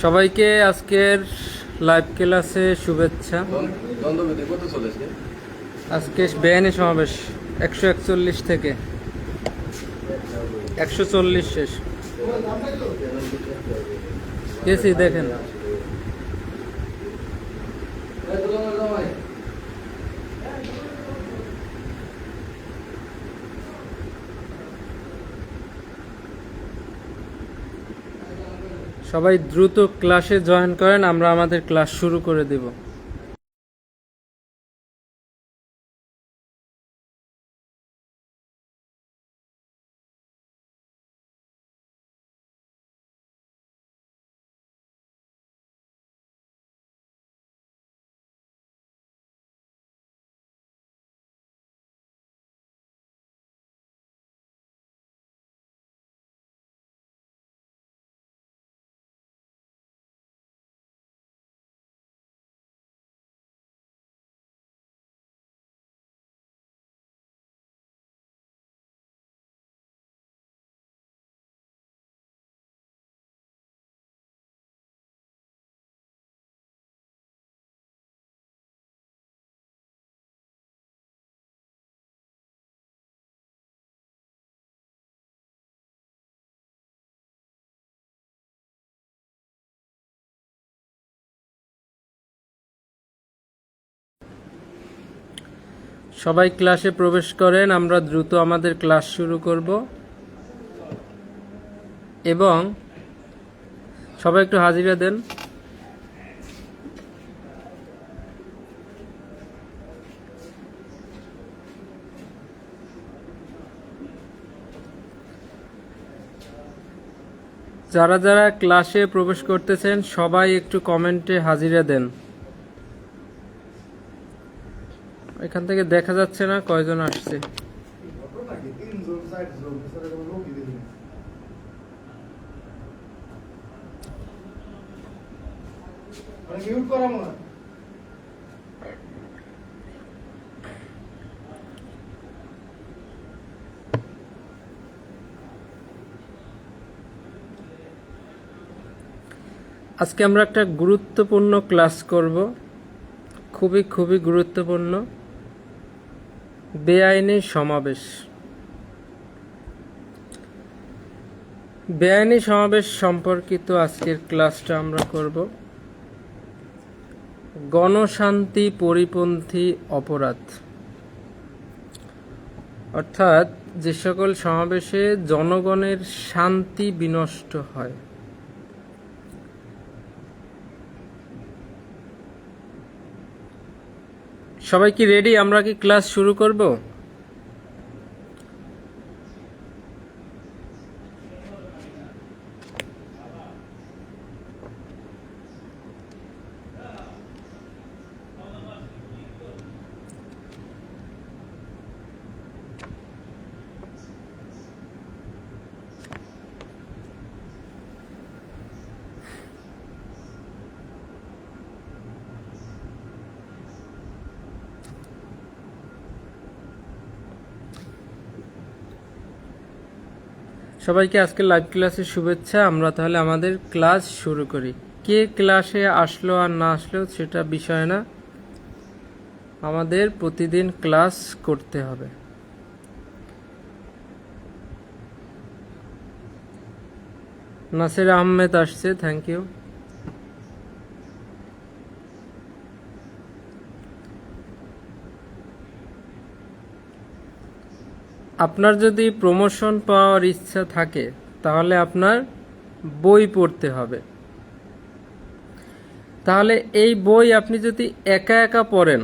সবাইকে আজকের লাইভ ক্লাসে শুভেচ্ছা। আজকে বেআইনি সমাবেশ 141 থেকে 140 শেষ গেছি, দেখেন। সবাই দ্রুত ক্লাসে জয়েন করেন, আমরা আমাদের ক্লাস শুরু করে দেব। সবাই ক্লাসে প্রবেশ করেন, আমরা দ্রুত আমাদের ক্লাস শুরু করব। এবং সবাই একটু হাজিরা দেন। যারা যারা ক্লাসে প্রবেশ করতেছেন সবাই একটু কমেন্টে হাজিরা দেন। এখান থেকে দেখা যাচ্ছে না কয়জন আসছে। আজকে আমরা একটা গুরুত্বপূর্ণ ক্লাস করব, খুবই গুরুত্বপূর্ণ। বেআইনি সমাবেশ। বেআইনি সমাবেশ সম্পর্কিত আজকের ক্লাসটা আমরা করব। গণশান্তি পরিপন্থী অপরাধ, অর্থাৎ যে সকল সমাবেশে জনগণের শান্তি বিনষ্ট হয়। সবাই কি রেডি? আমরা কি ক্লাস শুরু করব? সবাইকে আজকে লাইভ ক্লাসের শুভেচ্ছা। আমরা তাহলে আমাদের ক্লাস শুরু করি। কে ক্লাসে আসলো আর না আসলো সেটা বিষয় না, আমাদের প্রতিদিন ক্লাস করতে হবে। নাসির আহমেদ আসছে, থ্যাংক ইউ। আপনার যদি প্রমোশন পাওয়ার ইচ্ছা থাকে তাহলে আপনার বই পড়তে হবে। তাহলে এই বই আপনি যদি একা একা পড়েন,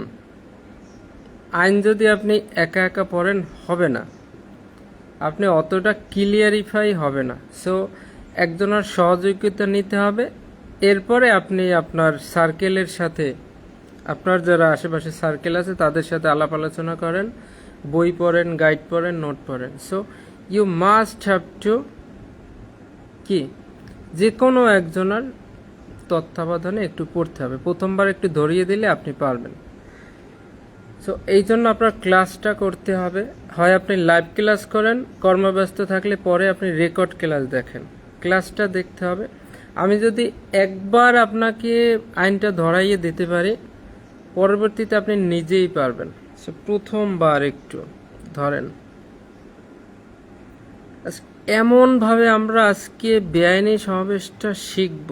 আইন যদি আপনি একা একা পড়েন হবে না, আপনি অতটা ক্লিয়ারিফাই হবে না। সো একজনের সহযোগিতা নিতে হবে। এরপরে আপনি আপনার সার্কেলের সাথে, আপনার যারা আশেপাশে সার্কেল আছে তাদের সাথে আলাপ আলোচনা করেন, বই পড়েন, গাইড পড়েন, নোট পড়েন। So you must have to কি যে কোনো একজনের তত্ত্বাবধানে একটু পড়তে হবে। প্রথমবার একটু ধরিয়ে দিলে আপনি পারবেন। সো এই জন্য আপনার ক্লাসটা করতে হবে। হয় আপনি লাইভ ক্লাস করেন, কর্মব্যস্ত থাকলে পরে আপনি রেকর্ড ক্লাস দেখেন, ক্লাসটা দেখতে হবে। আমি যদি একবার আপনাকে আইনটা ধরাইয়ে দিতে পারি, পরবর্তীতে আপনি নিজেই পারবেন। সো প্রথমবার একটু ধরেন, এমনভাবে আমরা আজকে বেআইনি সমাবেশটা শিখব,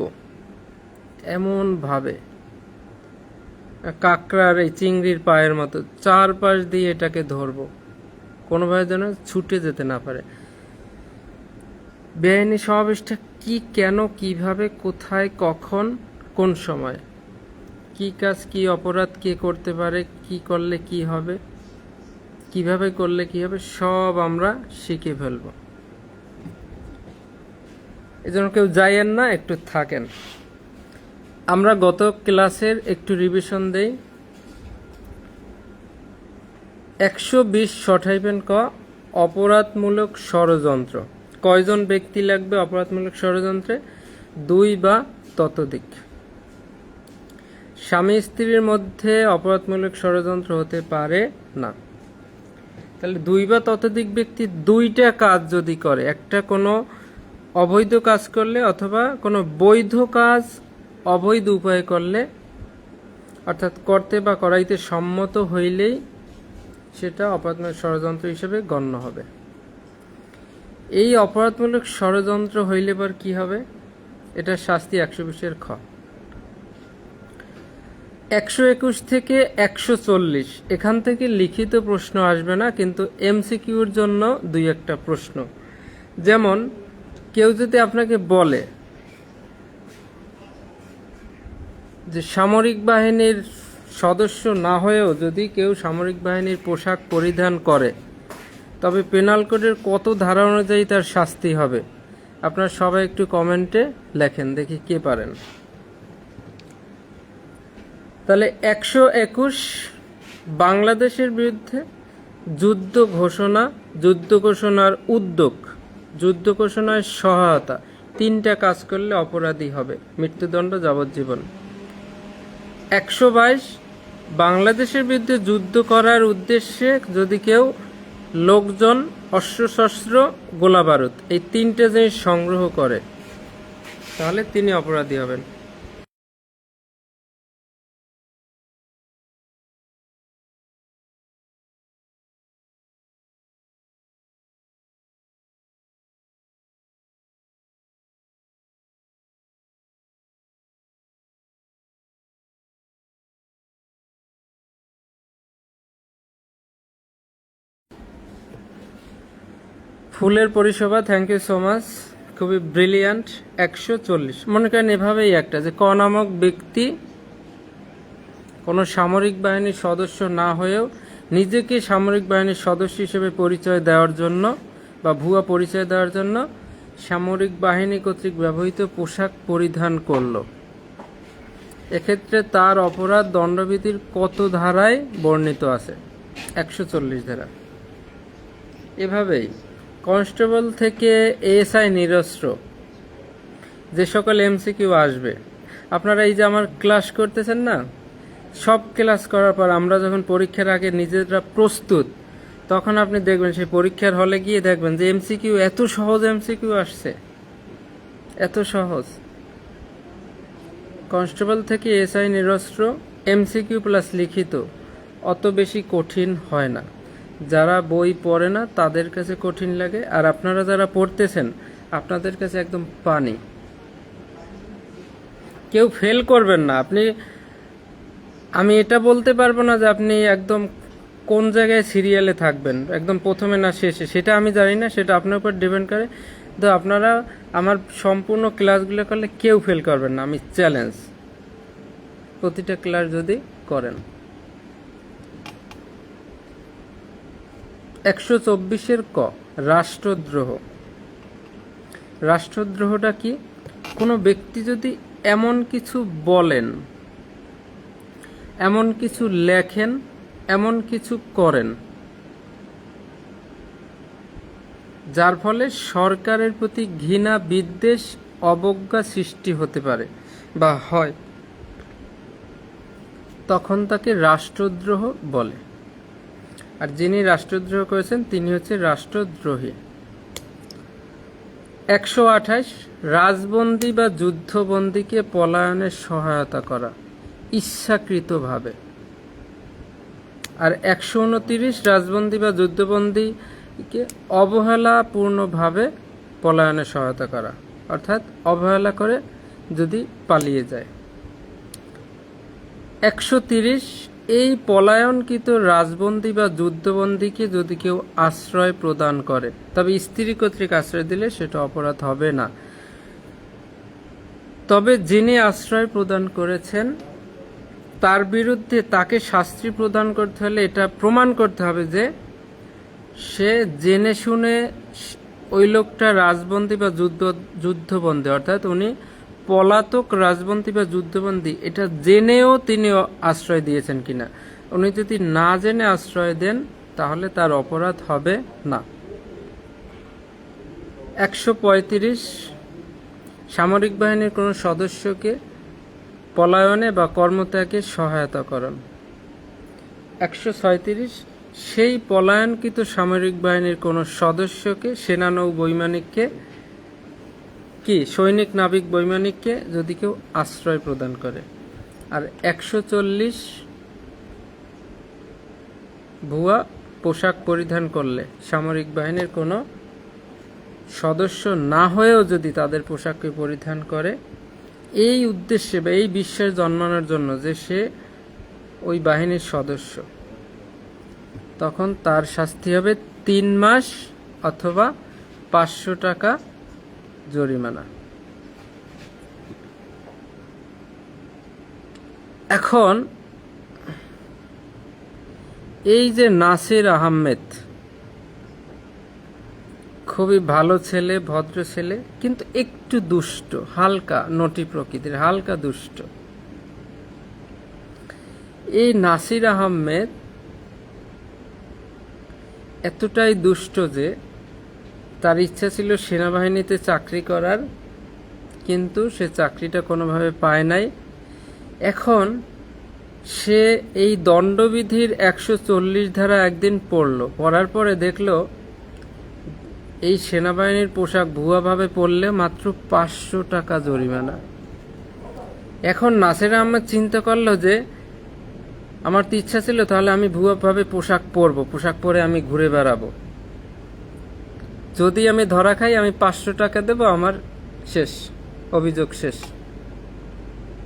এমনভাবে কাঁকড়ার এই চিংড়ির পায়ের মতো চারপাশ দিয়ে এটাকে ধরবো, কোনোভাবে যেন ছুটে যেতে না পারে। বেআইনি সমাবেশটা কি, কেন, কিভাবে, কোথায়, কখন, কোন সময়, কি কাজ, কি অপরাধ কে করতে পারে, কি করলে কি হবে, কিভাবে করলে কি হবে, সব আমরা শিখে ফেলব। এজন্য কেউ যাইয়েন না, একটু থাকেন। আমরা গত ক্লাসের একটু রিভিশন দেই। 120 ক অপরাধমূলক ষড়যন্ত্র। কয়জন ব্যক্তি লাগবে অপরাধমূলক ষড়যন্ত্রে? 2 বা ততোধিক। স্বামী স্ত্রীর মধ্যে অপরাধমূলক ষড়যন্ত্র হতে পারে না। তাহলে 2 বা ততোধিক ব্যক্তি 2টা কাজ যদি করে, একটা কোনো অবৈধ কাজ করলে অথবা কোনো বৈধ কাজ অবৈধ উপায়ে করলে, অর্থাৎ করতে বা করাইতে সম্মত হইলেই সেটা অপরাধমূলক ষড়যন্ত্র হিসেবে গণ্য হবে। এই অপরাধমূলক ষড়যন্ত্র হইলে পর কি হবে? এটার শাস্তি 120 খ। 121 থেকে 140 এখান থেকে লিখিত প্রশ্ন আসবে না, কিন্তু এমসিকিউর জন্য 2-1টা প্রশ্ন। যেমন কেউ যদি আপনাকে বলে যে সামরিক বাহিনীর সদস্য না হয়েও যদি কেউ সামরিক বাহিনীর পোশাক পরিধান করে, তবে পেনাল কোডের কত ধারা অনুযায়ী তার শাস্তি হবে? আপনারা সবাই একটু কমেন্টে লেখেন, দেখি কে পারেন। তাহলে 121 বাংলাদেশের বিরুদ্ধে যুদ্ধ ঘোষণা, যুদ্ধ ঘোষণার উদ্যোগ, যুদ্ধ ঘোষণায় সহায়তা, 3টা কাজ করলে অপরাধী হবে, মৃত্যুদণ্ড, যাবজ্জীবন। 122 বাংলাদেশের বিরুদ্ধে যুদ্ধ করার উদ্দেশ্যে যদি কেউ লোকজন, অস্ত্রশস্ত্র, গোলাবারুদ এই 3টে জিনিস সংগ্রহ করে, তাহলে তিনি অপরাধী হবেন। ফুলের পরিষেবা, থ্যাংক ইউ সো মাচ, খুবই ব্রিলিয়ান্ট। 140 মনে করেন এভাবেই একটা, যে ক নামক ব্যক্তি কোনো সামরিক বাহিনীর সদস্য না হয়েও নিজেকে সামরিক বাহিনীর সদস্য হিসেবে পরিচয় দেওয়ার জন্য বা ভুয়া পরিচয় দেওয়ার জন্য সামরিক বাহিনী কর্তৃক ব্যবহৃত পোশাক পরিধান করল, এক্ষেত্রে তার অপরাধ দণ্ডবিধির কত ধারায় বর্ণিত আছে? 140 ধারা। এভাবেই কনস্টেবল থেকে এএসআই নিরস্ত্র যে সকল এমসিকিউ আসবে, আপনারা এই যে আমার ক্লাস করতেছেন না, সব ক্লাস করার পর আমরা যখন পরীক্ষার আগে নিজেরা প্রস্তুত, তখন আপনি দেখবেন সেই পরীক্ষার হলে গিয়ে দেখবেন যে এমসিকিউ এত সহজ এমসিকিউ আসছে, এত সহজ। কনস্টেবল থেকে এএসআই নিরস্ত্র এমসিকিউ প্লাস লিখিত অত বেশি কঠিন হয় না। যারা বই পড়ে না তাদের কাছে কঠিন লাগে, আর আপনারা যারা পড়তেছেন আপনাদের কাছে একদম পানি। কেউ ফেল করবেন না। আমি এটা বলতে পারবো না যে আপনি একদম কোন জায়গায় সিরিয়ালে থাকবেন, একদম প্রথমে না শেষে, সেটা আমি জানি না, সেটা আপনার উপর ডিপেন্ড করে। তো আপনারা আমার সম্পূর্ণ ক্লাসগুলো করলে কেউ ফেল করবেন না, আমি চ্যালেঞ্জ, প্রতিটা ক্লাস যদি করেন। 124 ক রাষ্ট্রদ্রোহ। রাষ্ট্রদ্রোহটা কি? কোনো ব্যক্তি যদি এমন কিছু বলেন, এমন কিছু লেখেন, এমন কিছু করেন যার ফলে সরকারের প্রতি ঘৃণা, বিদ্বেষ, অবজ্ঞা সৃষ্টি হতে পারে বা হয়, তখন তাকে রাষ্ট্রদ্রোহ বলে। আর যিনি রাষ্ট্রদ্রোহ করেছেন তিনি হচ্ছে রাষ্ট্রদ্রোহী। 128 রাজবন্দী বা যুদ্ধবন্দীকে পলায়নে সহায়তা করা ইচ্ছাকৃতভাবে। আর 129 রাজবন্দী বা যুদ্ধবন্দীকে অবহেলাপূর্ণভাবে পলায়নে সহায়তা করা, অর্থাৎ অবহেলা করে যদি পালিয়ে যায়। 130 এই পলায়নকৃত রাজবন্দী বা যুদ্ধবন্দীকে যদি কেউ আশ্রয় প্রদান করে, তবে স্ত্রী কর্তৃক আশ্রয় দিলে সেটা অপরাধ হবে না। তবে যিনি আশ্রয় প্রদান করেছেন তার বিরুদ্ধে তাকে শাস্তি প্রদান করতে হলে এটা প্রমাণ করতে হবে যে সে জেনে শুনে ওই লোকটা রাজবন্দী বা যুদ্ধবন্দী, অর্থাৎ উনি পলাতক রাজবন্দী বা যুদ্ধবন্দী, এটা জেনেও তিনি আশ্রয় দিয়েছেন কিনা। উনি যদি না জেনে আশ্রয় দেন তাহলে তার অপরাধ হবে না। 135 সামরিক বাহিনীর কোনো সদস্যকে পলায়নে বা কর্মত্যাগে সহায়তা করেন। 136 সেই পলায়নকৃত সামরিক বাহিনীর কোনো সদস্যকে, সেনানৌ বৈমানিককে, কি সৈনিক নাবিক বৈমানিককে যদি কেউ আশ্রয় প্রদান করে। আর 140 ভুয়া পোশাক পরিধান করলে সামরিক বাহিনীর কোনো সদস্য না হয়েও যদি তাদের পোশাককে পরিধান করে এই উদ্দেশ্যে বা এই বিশ্বাস জন্মানোর জন্য যে সে ওই বাহিনীর সদস্য, তখন তার শাস্তি হবে 3 মাস অথবা 500 টাকা জরিমানা। এখন এই যে নাসির আহমেদ খুবই ভালো ছেলে, ভদ্র ছেলে, কিন্তু একটু দুষ্ট, হালকা নটি প্রকৃতির, হালকা দুষ্ট। এই নাসির আহমেদ এতটাই দুষ্ট যে তার ইচ্ছা ছিল সেনাবাহিনীতে চাকরি করার, কিন্তু সে চাকরিটা কোনোভাবে পায় নাই। এখন সে এই দণ্ডবিধির 140 ধারা একদিন পড়ার পরে দেখলো এই সেনাবাহিনীর পোশাক ভুয়াভাবে পরলে মাত্র 500 টাকা জরিমানা। এখন নাসির আহমেদ চিন্তা করলো যে আমার তো ইচ্ছা ছিল, তাহলে আমি ভুয়াভাবে পোশাক পরবো, পোশাক পরে আমি ঘুরে বেড়াবো, যদি আমি ধরা খাই আমি 500 টাকা দেব, আমার শেষ, অভিযোগ শেষ।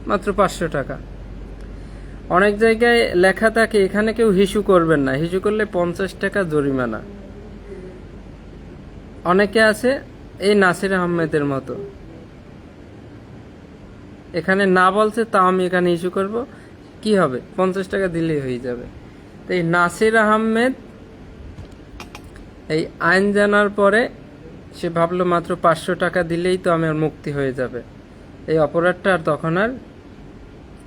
মাত্র 500 টাকা। অনেক জায়গায় লেখা থাকে এখানে কেউ হিসু করবেন না, হিসু করলে 50 টাকা জরিমানা। অনেকে আছে এই নাসির আহমেদের মতো, এখানে না বলছে তাও আমি এখানে ইস্যু করব, কি হবে, 50 টাকা দিলেই হয়ে যাবে। তো এই নাসির আহমেদ এই আইন জানার পরে সে ভাবলো মাত্র 500 টাকা দিলেই তো আমার মুক্তি হয়ে যাবে, এই অপরাধটা আর তখন আর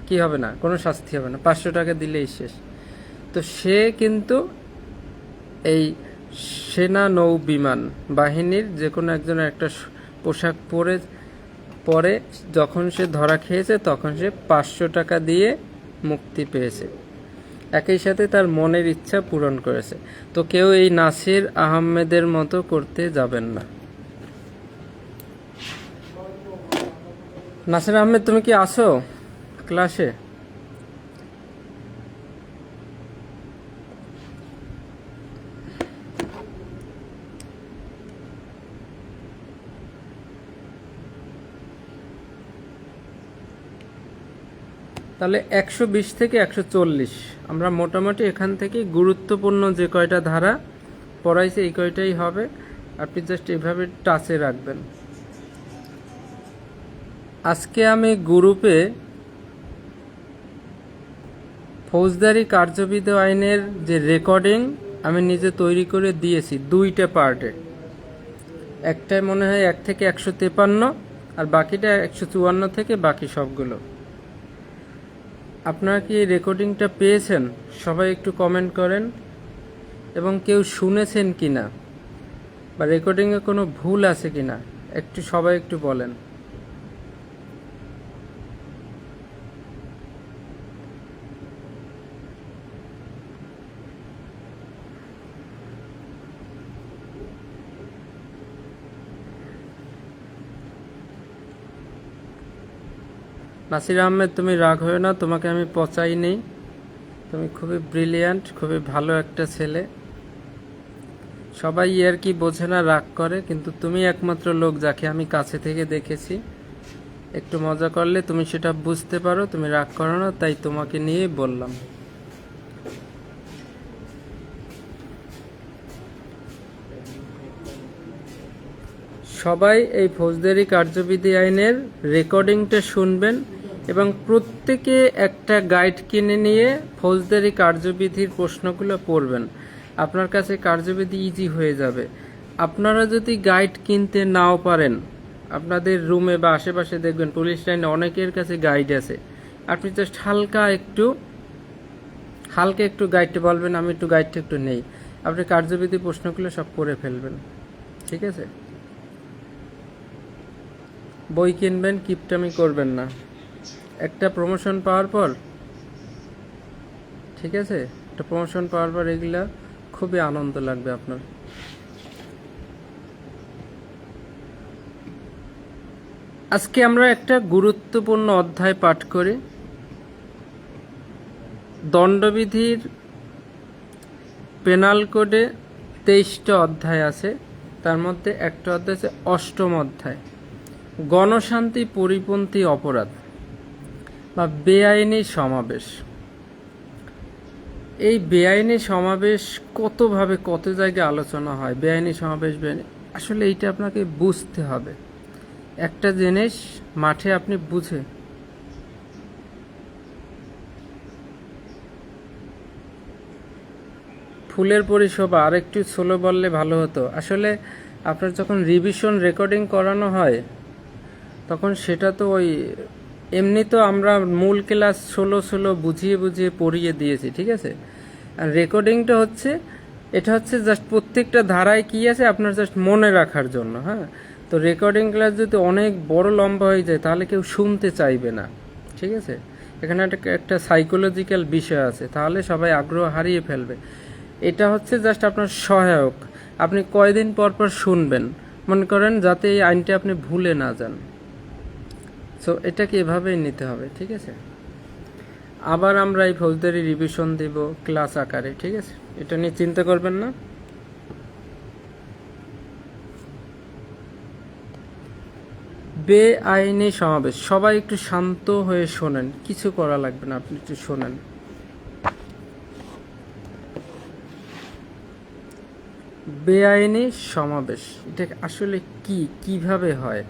কি হবে না, কোনো শাস্তি হবে না, 500 টাকা দিলেই শেষ। তো সে কিন্তু এই সেনা নৌ বিমান বাহিনীর যে কোনো একজনের একটা পোশাক পরে যখন সে ধরা খেয়েছে তখন সে 500 টাকা দিয়ে মুক্তি পেয়েছে, একই সাথে তার মনের ইচ্ছা পূরণ করেছে। তো কেউ এই নাসির আহমেদের মতো করতে যাবেন না। নাসির আহমেদ, তুমি কি আসো ক্লাসে? তাহলে 120 থেকে 140 আমরা মোটামুটি এখান থেকে গুরুত্বপূর্ণ যে কয়টা ধারা পড়াইছে এই কয়টাই হবে, আপনি জাস্ট এভাবে টাচে রাখবেন। আজকে আমি গ্রুপে ফৌজদারি কার্যবিধি আইনের যে রেকর্ডিং আমি নিজে তৈরি করে দিয়েছি 2টা পার্টে, একটাই মনে হয় 1 থেকে 153 আর বাকিটা 154 থেকে বাকি সবগুলো। আপনারা কি এই রেকর্ডিংটা পেয়েছেন? সবাই একটু কমেন্ট করেন, এবং কেউ শুনেছেন কিনা বা রেকর্ডিংয়ে কোনো ভুল আছে কিনা একটু সবাই একটু বলেন। নাসির আহমেদ, তুমি রাগ হয়ে না, তোমাকে আমি পচাই নেই। তুমি খুবই ব্রিলিয়ান্ট, খুবই ভালো একটা ছেলে। সবাই আর কি বোঝে না, রাগ করে, কিন্তু তুমি একমাত্র লোক যাকে আমি কাছে থেকে দেখেছি। একটু মজা করলে তুমি সেটা বুঝতে পারো, তুমি রাগ করো না, তাই তোমাকে নিয়ে বললাম। সবাই এই ফৌজদারি কার্যবিধি আইনের রেকর্ডিংটা শুনবেন এবং প্রত্যেকে একটা গাইড কিনে নিয়ে ফৌজদারি কার্যবিধির প্রশ্নগুলো পড়বেন। আপনার কাছে কার্যবিধি ইজি হয়ে যাবে। আপনারা যদি গাইড কিনতে নাও পারেন, আপনাদের রুমে বা আশেপাশে দেখবেন পুলিশ লাইনে অনেকের কাছে গাইড আছে। আপনি জাস্ট হালকা একটু গাইডটা বলবেন, আমি একটু গাইডটা একটু নেই, আপনি কার্যবিধি প্রশ্নগুলো সব করে ফেলবেন। ঠিক আছে? বই কিনবেন, কিপটামি করবেন না। একটা প্রমোশন পাওয়ার পর, ঠিক আছে, একটা প্রমোশন পাওয়ার পর এগুলা খুবই আনন্দ লাগবে আপনার। আজকে আমরা একটা গুরুত্বপূর্ণ অধ্যায় পাঠ করি। দণ্ডবিধির পেনাল কোডে 23টা অধ্যায় আছে, তার মধ্যে একটা অধ্যায় আছে 8ম অধ্যায়, গণশান্তি পরিপন্থী অপরাধ বা বেআইনি সমাবেশ। এই বেআইনি সমাবেশ কতভাবে কত জায়গায় আলোচনা হয়। বেআইনি সমাবেশ আসলে এইটা আপনাকে বুঝতে হবে। একটা জিনিস মাঠে আপনি বুঝে, ফুলের পরিশোভা আর একটু স্লো বললে ভালো হতো। আসলে আপনার যখন রিভিশন রেকর্ডিং করানো হয় তখন সেটা তো ওই এমনি তো আমরা মূল ক্লাস ষোলো বুঝিয়ে পড়িয়ে দিয়েছি, ঠিক আছে। আর রেকর্ডিংটা হচ্ছে, এটা হচ্ছে জাস্ট প্রত্যেকটা ধারায় কি আছে আপনার জাস্ট মনে রাখার জন্য। হ্যাঁ, তো রেকর্ডিং ক্লাস যদি অনেক বড় লম্বা হয়ে যায় তাহলে কেউ শুনতে চাইবে না, ঠিক আছে। এখানে একটা সাইকোলজিক্যাল বিষয় আছে, তাহলে সবাই আগ্রহ হারিয়ে ফেলবে। এটা হচ্ছে জাস্ট আপনার সহায়ক। আপনি কয়দিন পর শুনবেন, মনে করেন যাতে এই আইনটা আপনি ভুলে না যান। সো এটাকে এভাবেই নিতে হবে, ঠিক আছে। আবার আমরা এই ফৌজদারি রিভিশন দিব ক্লাস আকারে, ঠিক আছে, এটা নিয়ে চিন্তা করবেন না। বেআইনি সমাবেশ, সবাই একটু শান্ত হয়ে শোনেন, কিছু করা লাগবে না, আপনি একটু শোনেন। বেআইনি সমাবেশ এটা আসলে কিভাবে হয়?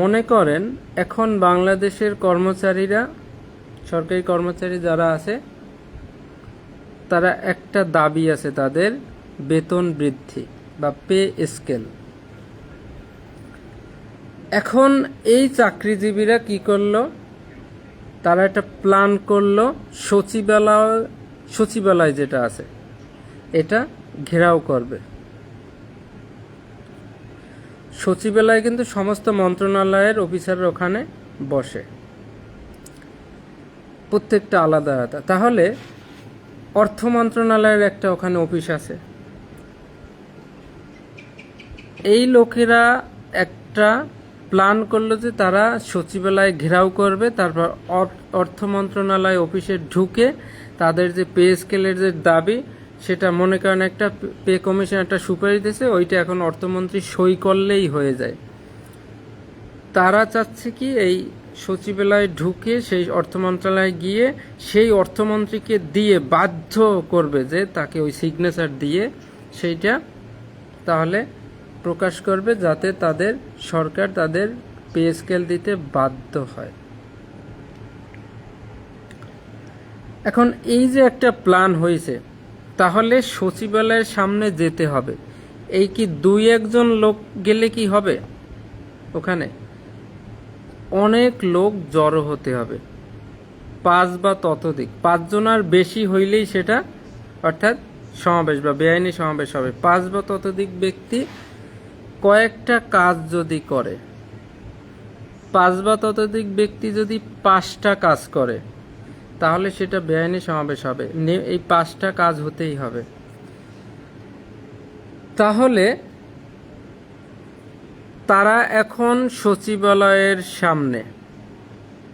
মনে করেন এখন বাংলাদেশের কর্মচারীরা, সরকারি কর্মচারী যারা আছে, তারা একটা দাবি আছে তাদের, বেতন বৃদ্ধি বা পে স্কেল। এখন এই চাকরিজীবীরা কি করলো, তারা একটা প্ল্যান করলো, সচিবালয় যেটা আছে এটা ঘেরাও করবে। সচিবালয়ে কিন্তু সমস্ত মন্ত্রণালয়ের অফিসাররা ওখানে বসে, প্রত্যেকটা আলাদা আলাদা। তাহলে অর্থ মন্ত্রণালয়ের একটা ওখানে অফিস আছে। এই লোকেরা একটা প্ল্যান করলো যে তারা সচিবালয় ঘেরাও করবে, তারপর অর্থ মন্ত্রণালয় অফিসে ঢুকে তাদের যে পে স্কেলের যে দাবি, সেটা মনে করেন একটা পে কমিশন একটা সুপারিশ দিয়েছে, ওইটা এখন অর্থমন্ত্রী সই করলেই হয়ে যায়। তারা চাচ্ছে কি এই সচিবালয়ে ঢুকে সেই অর্থ মন্ত্রণালয়ে গিয়ে সেই অর্থমন্ত্রীকে দিয়ে বাধ্য করবে যে তাকে ওই সিগনেচার দিয়ে সেইটা তাহলে প্রকাশ করবে, যাতে তাদের সরকার তাদের পে স্কেল দিতে বাধ্য হয়। এখন এই যে একটা প্ল্যান হয়েছে, তাহলে সচিবালয়ের সামনে যেতে হবে। এই কি 2-1 লোক গেলে কি হবে? ওখানে অনেক লোক জড়ো হতে হবে, 5 বা ততোধিক, 5 জনের বেশি হইলেই সেটা অর্থাৎ সমাবেশ বা বেআইনি সমাবেশ হবে। 5 বা ততোধিক ব্যক্তি কয়েকটা কাজ যদি করে, 5 বা ততোধিক ব্যক্তি যদি 5টা কাজ করে, তাহলে সেটা বেআইনি সমাবেশ হবে। এই 5টা কাজ হতেই হবে। তাহলে তারা এখন সচিবালয়ের সামনে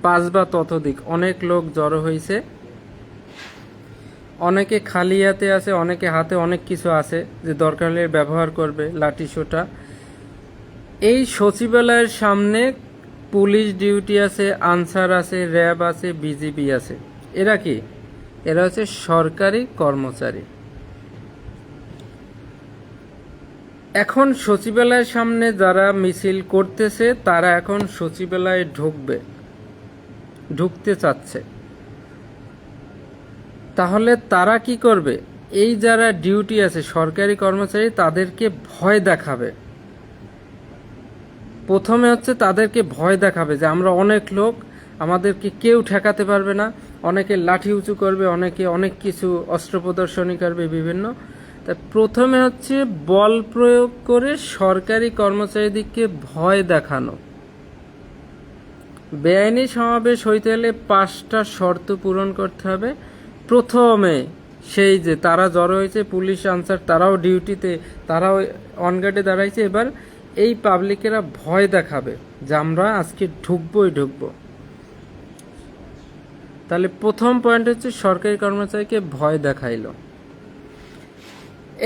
5 বা ততোধিক অনেক লোক জড়ো হয়েছে। অনেকে খালি হাতে আছে, অনেকে হাতে অনেক কিছু আছে যে দরকার হলে ব্যবহার করবে, লাঠি সোটা। এই সচিবালয়ের সামনে পুলিশ ডিউটি আছে, আনসার আছে, র্যাব আছে, বিজিবি আছে। এরা কি? এরা হচ্ছে সরকারি কর্মচারী। এখন সচিবালয়ের সামনে যারা মিছিল করতেছে তারা এখন সচিবালয়ে ঢুকতে চাচ্ছে। তাহলে তারা কি করবে? এই যারা ডিউটি আছে সরকারি কর্মচারী তাদেরকে ভয় দেখাবে। প্রথমে হচ্ছে তাদেরকে ভয় দেখাবে যে আমরা অনেক লোক, আমাদেরকে কেউ ঠেকাতে পারবে না। অনেকে লাঠি উঁচু করবে, অনেকে অনেক কিছু অস্ত্র প্রদর্শনী করবে বিভিন্ন। তা প্রথমে হচ্ছে বল প্রয়োগ করে সরকারি কর্মচারীদেরকে ভয় দেখানো। বেআইনি সমাবেশ হইতে হলে 5টা শর্ত পূরণ করতে হবে। প্রথমে সেই যে তারা জড়ো হয়েছে, পুলিশ আনসার তারাও ডিউটিতে, তারাও অনগার্ডে দাঁড়াইছে। এবার এই পাবলিকেরা ভয় দেখাবে যে আমরা আজকে ঢুকবই ঢুকবো। তাহলে প্রথম পয়েন্ট হচ্ছে সরকারি কর্মচারীকে ভয় দেখাইলো।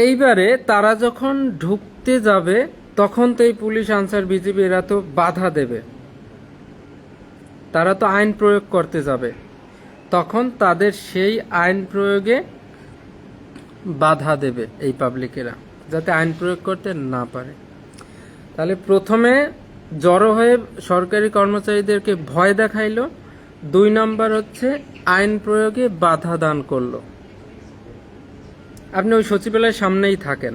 এইবারে তারা যখন ঢুকতে যাবে তখন তো এই পুলিশ আনসার বিজিবি এরা তো বাধা দেবে, তারা তো আইন প্রয়োগ করতে যাবে। তখন তাদের সেই আইন প্রয়োগে বাধা দেবে এই পাবলিকেরা, যাতে আইন প্রয়োগ করতে না পারে। তাহলে প্রথমে জড়ো হয়ে সরকারি কর্মচারীদেরকে ভয় দেখাইলো। 2 নম্বর হচ্ছে আইন প্রয়োগে বাধা দান করলো। আপনি ওই সচিবালয়ের সামনেই থাকেন,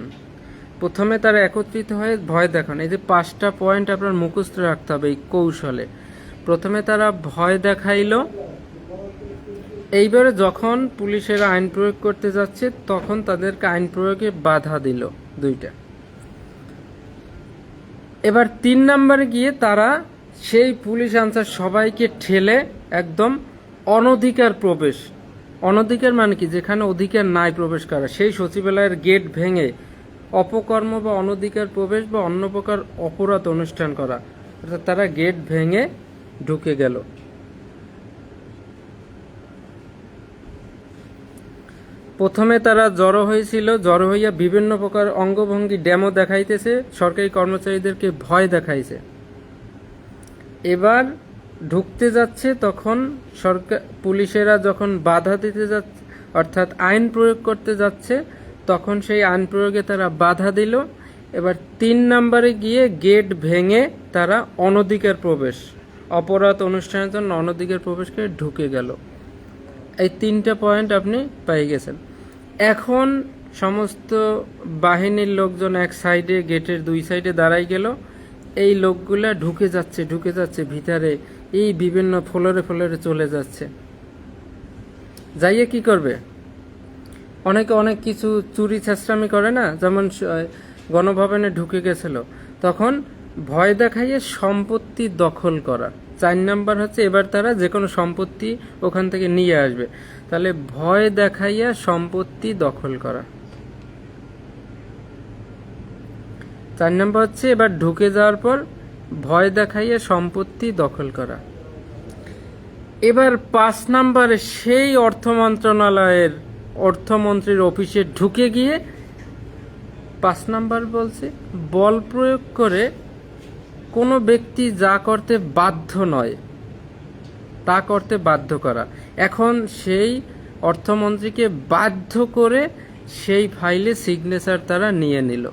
প্রথমে তারা একত্রিত হয়ে ভয় দেখান। এই যে 5টা পয়েন্ট আপনার মুখস্থ রাখতে হবে এই কৌশলে। প্রথমে তারা ভয় দেখাইলো, এইবারে যখন পুলিশেরা আইন প্রয়োগ করতে যাচ্ছে তখন তাদেরকে আইন প্রয়োগে বাধা দিল 2টা। এবার 3 নম্বরে গিয়ে তারা সেই পুলিশ আনসার সবাইকে ঠেলে একদম অনধিকার মানে কি? যেখানে অধিকার নাই প্রবেশ করা, সেই সচিবালয়ের গেট ভেঙে অপকর্ম বা অনধিকার প্রবেশ বা অন্য প্রকার অপরাধ অনুষ্ঠান করা, অর্থাৎ তারা গেট ভেঙে ঢুকে গেল। প্রথমে তারা জড়ো হইয়া বিভিন্ন প্রকার অঙ্গভঙ্গি ডেমো দেখাইতেছে, সরকারি কর্মচারীদেরকে ভয় দেখাইছে। এবার ঢুকতে যাচ্ছে তখন পুলিশেরা যখন বাধা দিতে যাচ্ছে, অর্থাৎ আইন প্রয়োগ করতে যাচ্ছে, তখন সেই আইন প্রয়োগে তারা বাধা দিল। এবার 3 নম্বরে গিয়ে গেট ভেঙে তারা অনধিকার প্রবেশ, অপরাধ অনুষ্ঠানের জন্য অনধিকার প্রবেশ করে ঢুকে গেল। এই 3টা পয়েন্ট আপনি পেয়ে গেছেন। এখন সমস্ত বাহিনীর লোকজন এক সাইডে, গেটের 2 সাইডে দাঁড়াই গেল। এই লোকগুলা ঢুকে যাচ্ছে ভিতরে, এই বিভিন্ন ফ্লোরে চলে যাচ্ছে। যাইয়ে কি করবে? অনেকে অনেক কিছু চুরি চেষ্টামি করে না, যেমন গণভবনে ঢুকে গেছিল, তখন ভয় দেখাইয়ে সম্পত্তি দখল করা। 4 নম্বর হচ্ছে এবার তারা যে কোনো সম্পত্তি ওখান থেকে নিয়ে আসবে। তাহলে ভয় দেখাইয়া সম্পত্তি দখল করা। 4 নম্বর হচ্ছে এবার ঢুকে যাওয়ার পর ভয় দেখাইয়া সম্পত্তি দখল করা। এবার 5 নম্বরে সেই অর্থ মন্ত্রণালয়ের অর্থমন্ত্রীর অফিসে ঢুকে গিয়ে 5 নম্বর বলছে বল প্রয়োগ করে কোনো ব্যক্তি যা করতে বাধ্য নয় তা করতে বাধ্য করা। এখন সেই অর্থমন্ত্রীকে বাধ্য করে সেই ফাইলে সিগনেচার তারা নিয়ে নিল।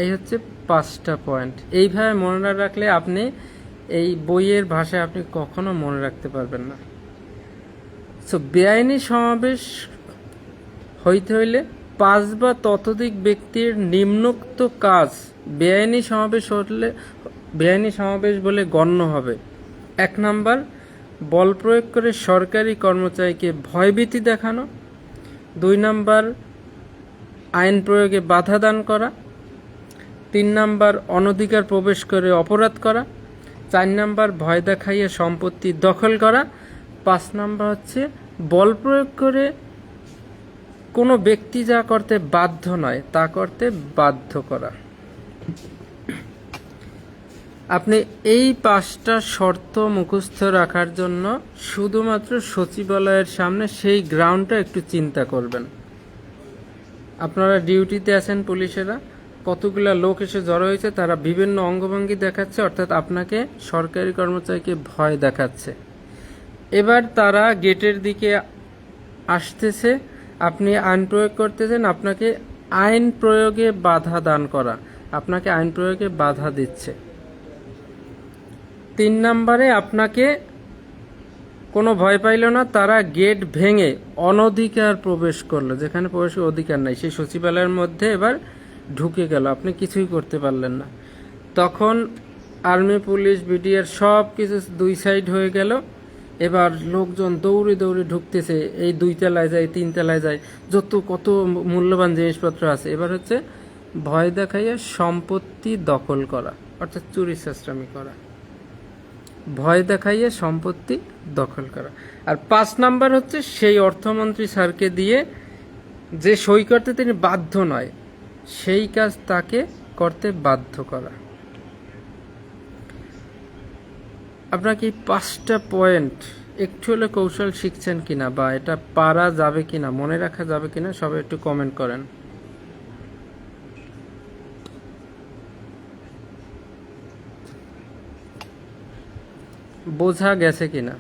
এই হচ্ছে 5টা পয়েন্ট। এইভাবে মনে রাখলে আপনি এই বইয়ের ভাষায় আপনি কখনো মনে রাখতে পারবেন না। সো বেআইনি সমাবেশ হইতে হইলে 5 বা ততোধিক ব্যক্তির নিম্নোক্ত কাজ বেআইনি সমাবেশ বলে গণ্য হবে। 1 নম্বর, বল প্রয়োগ করে সরকারি কর্মচারীকে ভয়ভীতি দেখানো। 2 নম্বর, আইন প্রয়োগে বাধা দান করা। 3 নম্বর, অনধিকার প্রবেশ করে অপরাধ করা। 4 নম্বর, ভয় দেখাইয়ে সম্পত্তি দখল করা। 5 নম্বর হচ্ছে বল প্রয়োগ করে কোনো ব্যক্তি যা করতে বাধ্য নয় তা করতে বাধ্য করা। আপনি এই 5টা শর্ত মুখস্থ রাখার জন্য শুধুমাত্র সচিবালয়ের সামনে সেই গ্রাউন্ডটা একটু চিন্তা করবেন। আপনারা ডিউটিতে আছেন, পুলিশেরা কতগুলা লোক এসে জড়ো হয়েছে, তারা বিভিন্ন অঙ্গভঙ্গি দেখাচ্ছে, অর্থাৎ আপনাকে সরকারি কর্মচারীকে ভয় দেখাচ্ছে। এবার তারা গেটের দিকে আসতেছে, আপনি আইন প্রয়োগ করতেছেন, আপনাকে আইন প্রয়োগে বাধা দান করা, আপনাকে আইন প্রয়োগে বাধা দিচ্ছে। 3 নম্বরে আপনাকে কোনো ভয় পাইল না, তারা গেট ভেঙে অনধিকার প্রবেশ করলো, যেখানে প্রবেশের অধিকার নাই, সেই সচিবালয়ের মধ্যে এবার ঢুকে গেল, আপনি কিছুই করতে পারলেন না। তখন আর্মি, পুলিশ, বিডিআর সব কিছু 2 সাইড হয়ে গেল। এবার লোকজন দৌড়ে দৌড়ে ঢুকতেছে, এই 2 তলায় যায়, 3 তলায় যায়, কত মূল্যবান জিনিসপত্র আছে। এবার হচ্ছে ভয় দেখাইয়া সম্পত্তি দখল করা, অর্থাৎ চুরি চালামি করা, ভয় দেখাইয়ে সম্পত্তি দখল করা। আর 5 নাম্বার হচ্ছে সেই অর্থমন্ত্রী স্যারকে দিয়ে যে সই করতে তিনি বাধ্য নয়, সেই কাজ তাকে করতে বাধ্য করা। আপনাকে এই 5টা পয়েন্ট একটু হলে কৌশল শিখছেন কিনা, বা এটা পারা যাবে কিনা, মনে রাখা যাবে কিনা, সবাই একটু কমেন্ট করেন। বোঝা গেছে কিনা?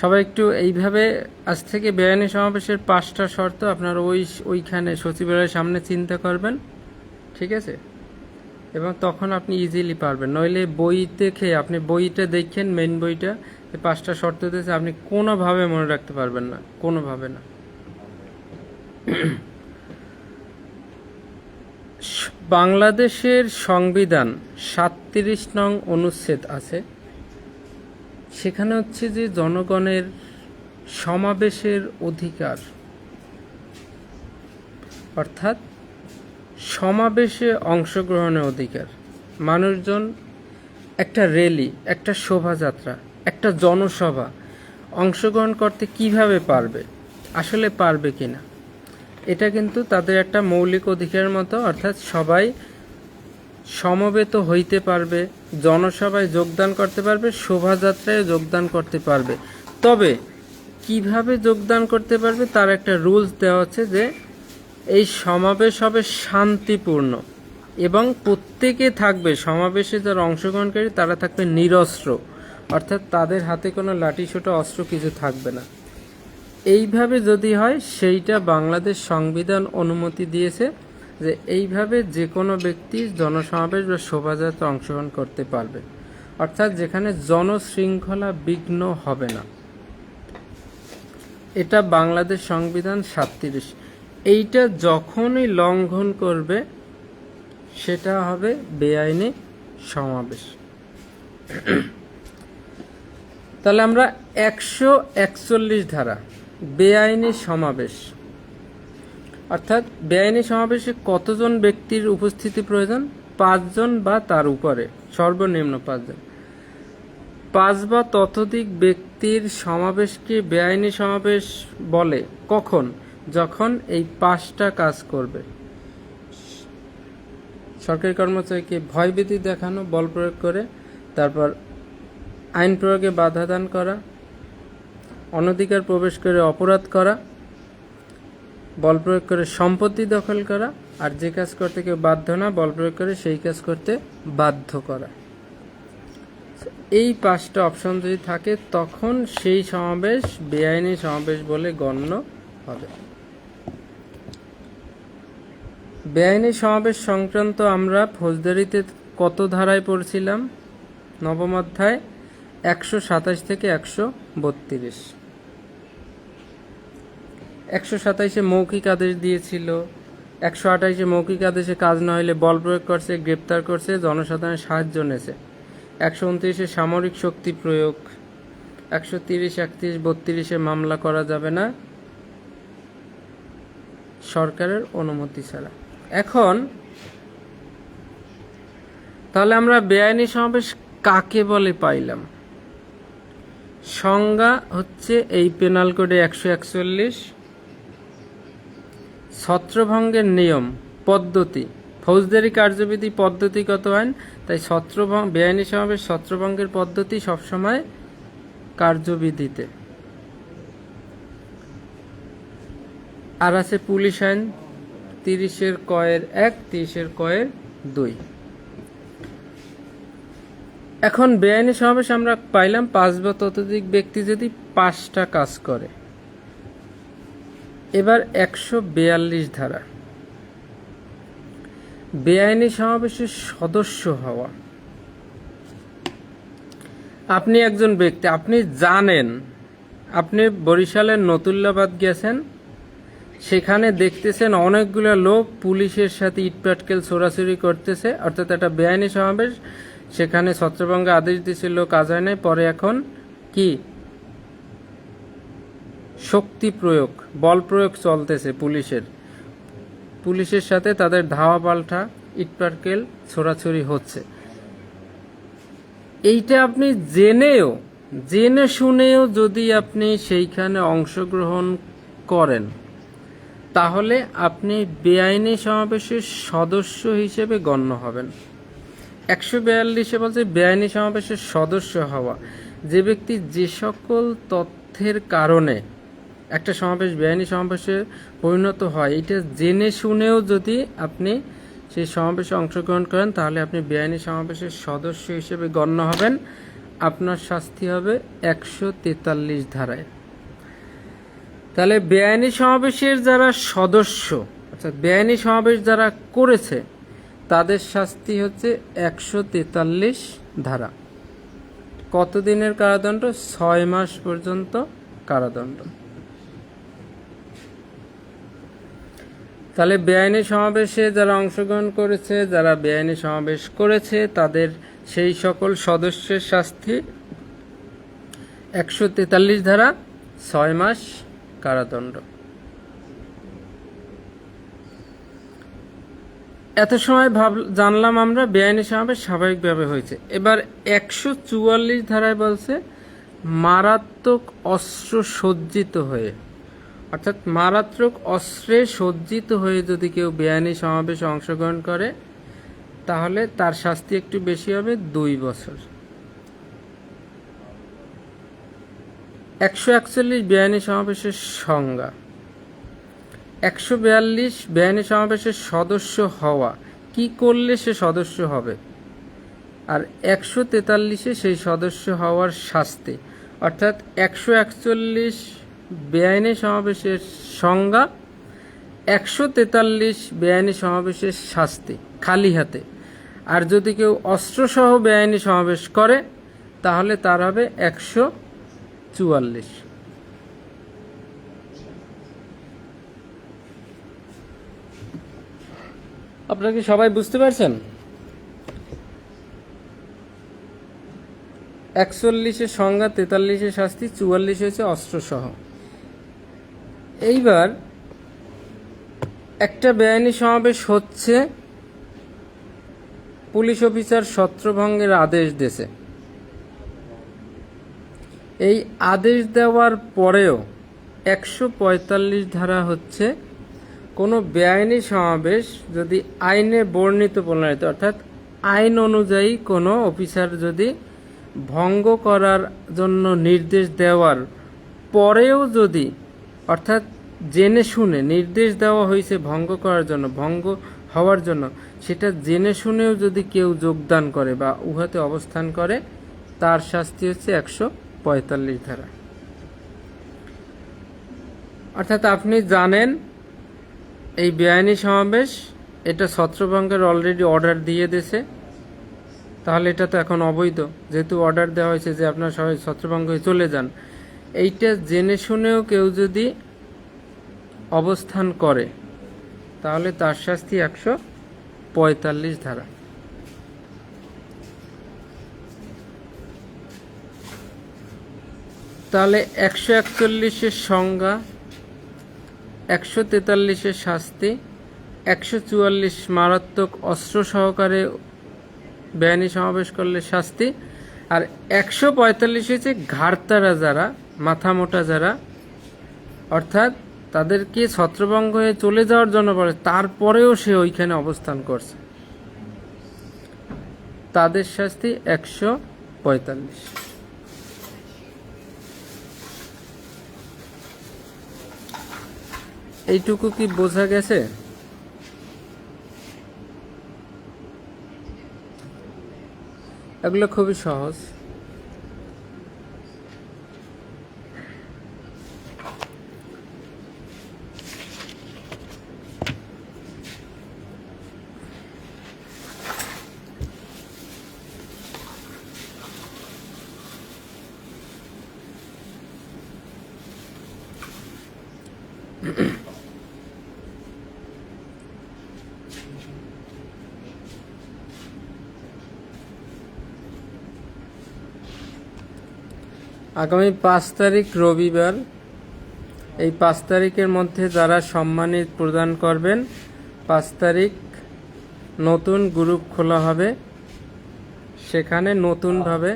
সবাই একটু এইভাবে আজ থেকে বেআইনি সমাবেশের 5টা শর্ত আপনারা ওইখানে সচিবালয়ের সামনে চিন্তা করবেন, ঠিক আছে? এবং তখন আপনি ইজিলি পারবেন। নইলে বই দেখে, আপনি বইটা দেখেন, মেইন বইটা 5টা শর্ত দিয়েছে, আপনি কোনোভাবে মনে রাখতে পারবেন না, কোনোভাবে না। বাংলাদেশের সংবিধান 37 নং অনুচ্ছেদ আছে, সেখানে হচ্ছে যে জনগণের সমাবেশের অধিকার, অর্থাৎ সমাবেশে অংশগ্রহণের অধিকার। মানুষজন একটা র্যালি, একটা শোভাযাত্রা, একটা জনসভা অংশগ্রহণ করতে কিভাবে পারবে, আসলে পারবে কিনা, এটা কিন্তু তাদের একটা মৌলিক অধিকারের মতো। অর্থাৎ সবাই সমবেত হইতে পারবে, জনসভায় যোগদান করতে পারবে, শোভাযাত্রায় যোগদান করতে পারবে। তবে কিভাবে যোগদান করতে পারবে তার একটা রুলস দেওয়া হচ্ছে, যে এই সমাবেশ হবে শান্তিপূর্ণ এবং প্রত্যেকে থাকবে, সমাবেশে যারা অংশগ্রহণকারী তারা থাকবে নিরস্ত্র, অর্থাৎ তাদের হাতে কোনো লাঠিসোঁটা অস্ত্র কিছু থাকবে না। এইভাবে যদি হয়, সেইটা বাংলাদেশ সংবিধান অনুমতি দিয়েছে যে এইভাবে যে কোনো ব্যক্তি জনসমাবেশ বা শোভাযাত্রা অংশগ্রহণ করতে পারবে, অর্থাৎ যেখানে জনশৃঙ্খলা বিঘ্ন হবে না। এটা বাংলাদেশ সংবিধান 37। এইটা যখনই লঙ্ঘন করবে সেটা হবে বেআইনি সমাবেশ। তাহলে আমরা 141 ধারা বেআইনি সমাবেশ, অর্থাৎ বেআইনি সমাবেশে কতজন ব্যক্তির উপস্থিতি প্রয়োজন? 5 জন বা তার উপরে, সর্বনিম্ন 5 জন। 5 বা ততোধিক ব্যক্তির সমাবেশকে বেআইনি সমাবেশ বলে কখন? যখন এই 5টা কাজ করবে: সরকারি কর্মচারীকে ভয়ভীতি দেখানো বল প্রয়োগ করে, তারপর আইন প্রয়োগে বাধা দান করা, অনধিকার প্রবেশ করে অপরাধ করা, বল প্রয়োগ করে সম্পত্তি দখল করা, আর যে কাজ করতে কেউ বাধ্য না বল প্রয়োগ করে সেই কাজ করতে বাধ্য করা। এই 5টা অপশন যদি থাকে তখন সেই সমাবেশ বেআইনি সমাবেশ বলে গণ্য হবে। বেআইনি সমাবেশ সংক্রান্ত আমরা ফৌজদারিতে কত ধারায় পড়ছিলাম? নবম অধ্যায় 127 থেকে 132। 127-এ মৌখিক আদেশ দিয়েছিল, 128-এ মৌখিক আদেশে কাজ না হলে বল প্রয়োগ করছে, গ্রেপ্তার করছে, জনসাধারণের সাহায্য নিয়েছে। 129-এ সামরিক শক্তি প্রয়োগ, 130, 31, 32-এ মামলা করা যাবে না সরকারের অনুমতি ছাড়া। এখন তাহলে আমরা বেআইনি সমাবেশ কাকে বলে পাইলাম? সংজ্ঞা হচ্ছে এই পেনাল কোডে 141, ছত্রভঙ্গের নিয়ম পদ্ধতি, ফৌজদারি কার্যবিধি পদ্ধতিগত আইন। তাই বেআইনি সমাবেশ ছত্রভঙ্গের পদ্ধতি সবসময় কার্যবিধিতে। আর আছে পুলিশ আইন 30-এর কয়ের 1, 30-এর কয়ের 2। এখন বেআইনি সমাবেশ আমরা পাইলাম 5 বা ততোধিক ব্যক্তি যদি 5টা কাজ করে। এবার 142 ধারা, বেআইনি সমাবেশের সদস্য হওয়া। আপনি একজন ব্যক্তি, আপনি জানেন, আপনি বরিশালের নতুল্লাবাদ গেছেন, সেখানে দেখতেছেন অনেকগুলো লোক পুলিশের সাথে ইটপাটকেল ছোড়াছুড়ি করতেছে, অর্থাৎ একটা বেআইনি সমাবেশ। সেখানে ছত্রভঙ্গে আদেশ দিয়েছিল, কাজ হয় নাই, পরে এখন কি শক্তি প্রয়োগ, বল প্রয়োগ চলতেছে পুলিশের সাথে তাদের ধাওয়া পাল্টা, ইটপাটকেল ছোড়াছুড়ি হচ্ছে। এইটা আপনি জেনে শুনেও যদি আপনি সেইখানে অংশগ্রহণ করেন তাহলে আপনি বেআইনি সমাবেশের সদস্য হিসেবে গণ্য হবেন। 142-এ বলছে বেআইনি সমাবেশের সদস্য হওয়া, যে ব্যক্তি যে সকল তথ্যের কারণে একটা সমাবেশ বেআইনি সমাবেশে পরিণত হয়, এটা জেনে শুনেও যদি আপনি সেই সমাবেশে অংশগ্রহণ করেন তাহলে আপনি বেআইনি সমাবেশের সদস্য হিসেবে গণ্য হবেন। আপনার শাস্তি হবে 143 ধারায়। তাহলে বেআইনি সমাবেশের যারা সদস্য, অর্থাৎ বেআইনি সমাবেশ যারা করেছে, তাদের শাস্তি হচ্ছে 143 ধারা। কতদিনের কারাদণ্ড? 6 মাস পর্যন্ত কারাদণ্ড। তাহলে বেআইনি সমাবেশে যারা অংশগ্রহণ করেছে, যারা বেআইনি সমাবেশ করেছে, তাদের সেই সকল সদস্যের শাস্তি 143 ধারা, 6 মাস কারাদণ্ড। এত সময় জানলাম আমরা বেআইনি সমাবেশ স্বাভাবিকভাবে হয়েছে। এবার 144 ধারায় বলছে মারাত্মক অস্ত্র সজ্জিত হয়ে, অর্থাৎ মারাত্মক অস্ত্রে সজ্জিত হয়ে যদি কেউ বেআইনি সমাবেশে অংশগ্রহণ করে তাহলে তার শাস্তি একটু বেশি হবে, 2 বছর। 141 বেআইনি সমাবেশের সংজ্ঞা। 142 বেআইনি সমাবেশের সদস্য হওয়া, কি করলে সে সদস্য হবে। আর 143-এ সেই সদস্য হওয়ার শাস্তি, অর্থাৎ 141 বেআইনি সমাবেশের সংজ্ঞা, 143 বেআইনি সমাবেশের শাস্তি খালি হাতে। আর যদি কেউ অস্ত্রসহ বেআইনি সমাবেশ করে তাহলে তার হবে 144। আপনারা কি সবাই বুঝতে পারছেন? 41-এর সংজ্ঞা, 43-এর শাস্তি, 44 হয়েছে অস্ত্রসহ। এইবার একটা বেআইনি সমাবেশ হচ্ছে, পুলিশ অফিসার ছত্রভঙ্গের আদেশ দিয়েছে। এই আদেশ দেওয়ার পরেও 145 ধারা হচ্ছে কোনো বেআইনি সমাবেশ যদি আইনে বর্ণিত প্রণীত, অর্থাৎ আইন অনুযায়ী কোনো অফিসার যদি ভঙ্গ করার জন্য নির্দেশ দেওয়ার পরেও যদি, অর্থাৎ জেনে শুনে নির্দেশ দেওয়া হয়েছে ভঙ্গ করার জন্য, ভঙ্গ হওয়ার জন্য, সেটা জেনে শুনেও যদি কেউ যোগদান করে বা উহাতে অবস্থান করে তার শাস্তি হচ্ছে 145 ধারা। অর্থাৎ আপনি জানেন এই বেআইনি সমাবেশ, এটা ছত্রভঙ্গের অলরেডি অর্ডার দিয়ে দিয়েছে, তাহলে এটা তো এখন অবৈধ, যেহেতু অর্ডার দেওয়া হয়েছে যে আপনারা সবাই ছত্রভঙ্গ হয়ে চলে যান। এইটা জেনে শুনেও কেউ যদি অবস্থান করে তাহলে তার শাস্তি 145 ধারা। তাহলে 141-এর সংজ্ঞা, 143-এর শাস্তি, 144 মারাত্মক অস্ত্র সহকারে বেআইনি সমাবেশ করলে শাস্তি, আর 145 হচ্ছে ঘাড়তারা যারা, মাথা মোটা যারা, অর্থাৎ তাদেরকে ছত্রভঙ্গ হয়ে চলে যাওয়ার জন্য বলে, তারপরেও সে ওইখানে অবস্থান করছে, তাদের শাস্তি 145। এইটুকু কি বোঝা গেছে? এগুলো খুবই সহজ। আগামী 5 তারিখ রবিবার, এই 5 তারিখের মধ্যে যারা সম্মানিত প্রদান করবেন, 5 তারিখ নতুন গ্রুপ খোলা হবে, সেখানে নতুনভাবে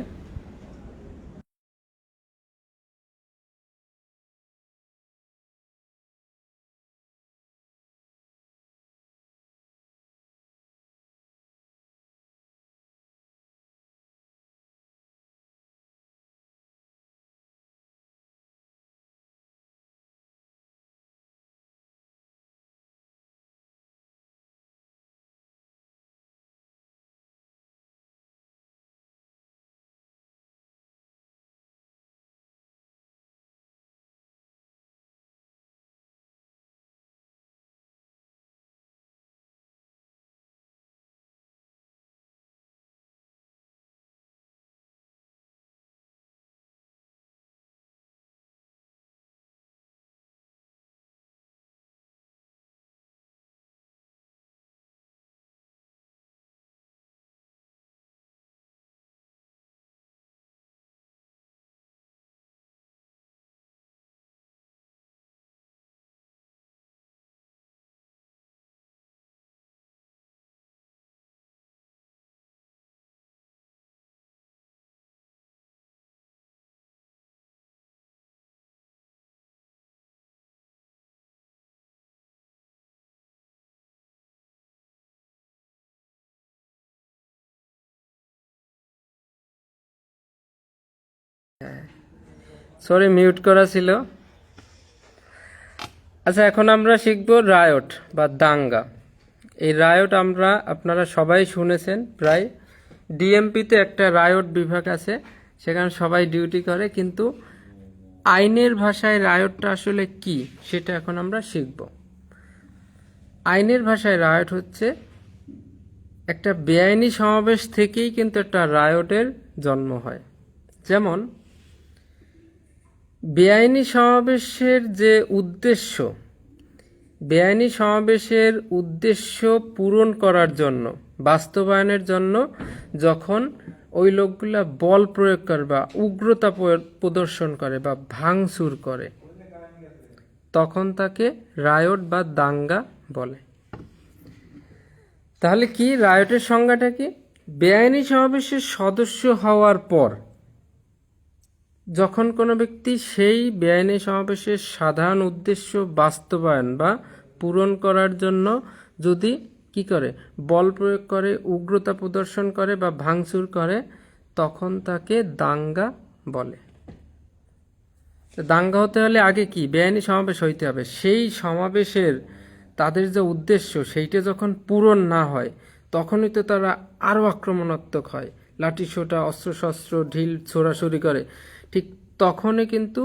সরি মিউট করা ছিল। আচ্ছা, এখন আমরা শিখব রায়ট বা দাঙ্গা। এই রায়ট আপনারা সবাই শুনেছেন প্রায়। ডিএমপিতে একটা রায়ট বিভাগ আছে, সেখানে সবাই ডিউটি করে, কিন্তু আইনের ভাষায় রায়টটা আসলে কি সেটা এখন আমরা শিখব। আইনের ভাষায় রায়ট হচ্ছে একটা বেআইনি সমাবেশ থেকেই কিন্তু একটা রায়টের জন্ম হয়। যেমন বেআইনি সমাবেশের যে উদ্দেশ্য, বেআইনি সমাবেশের উদ্দেশ্য পূরণ করার জন্য, বাস্তবায়নের জন্য যখন ওই লোকগুলা বল প্রয়োগ করে বা উগ্রতা প্রদর্শন করে বা ভাঙচুর করে, তখন তাকে রায়ট বা দাঙ্গা বলে। তাহলে কি রায়টের সংজ্ঞাটা কি? বেআইনি সমাবেশের সদস্য হওয়ার পর যখন কোনো ব্যক্তি সেই বেআইনি সমাবেশের সাধারণ উদ্দেশ্য বাস্তবায়ন বা পূরণ করার জন্য যদি কি করে, বল প্রয়োগ করে, উগ্রতা প্রদর্শন করে বা ভাঙচুর করে, তখন তাকে দাঙ্গা বলে। দাঙ্গা হতে হলে আগে কি, বেআইনি সমাবেশ হইতে হবে। সেই সমাবেশের তাদের যে উদ্দেশ্য সেইটা যখন পূরণ না হয়, তখনই তো তারা আরও আক্রমণাত্মক হয়। লাঠিসোঁটা অস্ত্রশস্ত্র ঢিল ছোড়াছুড়ি করে, ঠিক তখনই কিন্তু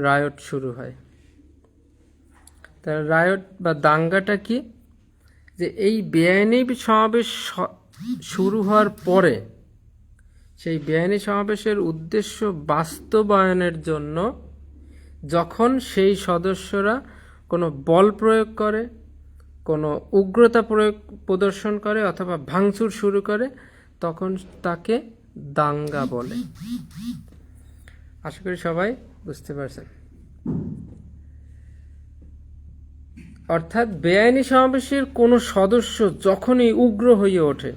রায়ট শুরু হয়। তা রায়ট বা দাঙ্গাটা কি, যে এই বেআইনি সমাবেশ শুরু হওয়ার পরে সেই বেআইনি সমাবেশের উদ্দেশ্য বাস্তবায়নের জন্য যখন সেই সদস্যরা কোনো বল প্রয়োগ করে, কোনো উগ্রতা প্রদর্শন করে অথবা ভাঙচুর শুরু করে, তখন তাকে দাঙ্গা বলে। আশা করি সবাই বুঝতে পারছেন। অর্থাৎ বেআইনি সমাবেশের কোনো সদস্য যখনই উগ্র হয়ে ওঠে